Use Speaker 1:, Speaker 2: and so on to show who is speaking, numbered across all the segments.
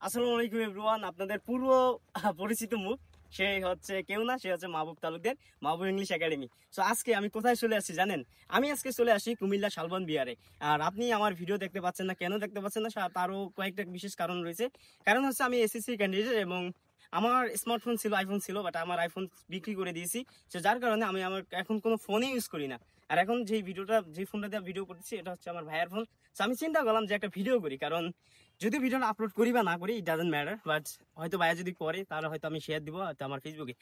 Speaker 1: আসসালামু আলাইকুম এভরিওয়ান। আপনাদের পূর্ব পরিচিত মুখ, সে হচ্ছে কেউ না, সে হচ্ছে মাহবুব তালুকদার, মাহবুব ইংলিশ একাডেমি। সো আজকে আমি কোথায় চলে আসছি জানেন? আমি আজকে চলে আসি কুমিল্লা শালবন বিহারে। আর আপনি আমার ভিডিও দেখতে পাচ্ছেন না, কেন দেখতে পাচ্ছেন না তারও কয়েকটা বিশেষ কারণ রয়েছে। কারণ হচ্ছে আমি এসএসসি ক্যান্ডিডেট এবং আমার স্মার্টফোন ছিল, আইফোন ছিল, বাট আমার আইফোন বিক্রি করে দিয়েছি। তো যার কারণে আমি আমার এখন কোনো ফোনে ইউজ করি না। আর এখন যে ফোনটা দিয়ে ভিডিও করতেছি এটা হচ্ছে আমার ভাইয়ের ফোন। তো আমি চিন্তা করলাম যে একটা ভিডিও করি, কারণ যদি ভিডিওটা আপলোড করি বা না করি ইট ডাজন্ট ম্যাটার, বাট হয়তো ভাইয়া যদি করে তাহলে হয়তো আমি শেয়ার দিব হয়তো আমার ফেসবুকে।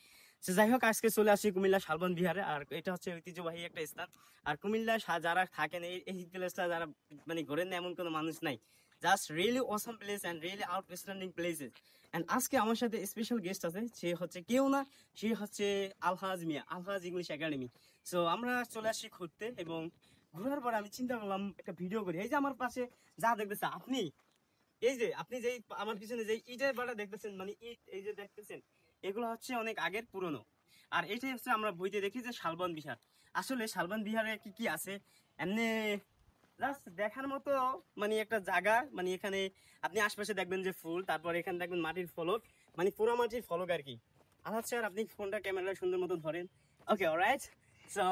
Speaker 1: সে যাই হোক, আজকে চলে আসি কুমিল্লা শালবন বিহারে। আর এটা হচ্ছে ঐতিহ্যবাহী একটা স্থান। আর কুমিল্লা যারা থাকেন এই প্লেসটা যারা মানে ঘোরেন না এমন কোনো মানুষ নাই। Just really awesome place and really outstanding places. And আজকে আমার সাথে স্পেশাল গেস্ট আছে, সে হচ্ছে কেউ না, সে হচ্ছে আলহাজ মিয়া, আলহাজ ইংলিশ একাডেমি। সো আমরা চলে আসি ঘুরতে এবং ঘোরার পর আমি চিন্তা করলাম একটা ভিডিও করি। এই যে আমার পাশে যা দেখতেছে আপনি, আপনি যেই আমার পিছনে যে ইটের বাড়া দেখতেছেন, মানে ইট এই যে দেখতেছেন, এগুলো হচ্ছে অনেক আগের পুরনো। আর এটাই হচ্ছে আমরা বইতে দেখি যে শালবন বিহার। আসলে শালবন বিহারে কি কি আছে এমনি জাস্ট দেখার মতো, মানে একটা জায়গা। মানে এখানে আপনি আশপাশে দেখবেন যে ফুল, তারপর এখানে দেখবেন মাটির ফলক, মানে পোড়া মাটির ফলক আর কি। আচ্ছা স্যার, আপনি ফোনটা ক্যামেরা সুন্দর মতো ধরেন। ওকে, অলরাইট। সো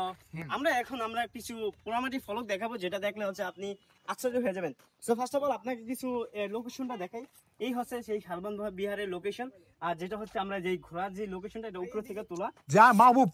Speaker 1: আমরা কিছু পোড়ামাটির ফলক দেখাবো, যেটা দেখলে হচ্ছে আপনি আশ্চর্য হয়ে যাবেন। সো ফার্স্ট অফ অল আপনাকে কিছু লোকেশনটা দেখাই। এই হচ্ছে সেই শালবন বিহারের লোকেশন। আর যেটা হচ্ছে আমরা যেই ঘোরার যে লোকেশনটা, এটা উপর থেকে তোলা।
Speaker 2: যা মাহবুব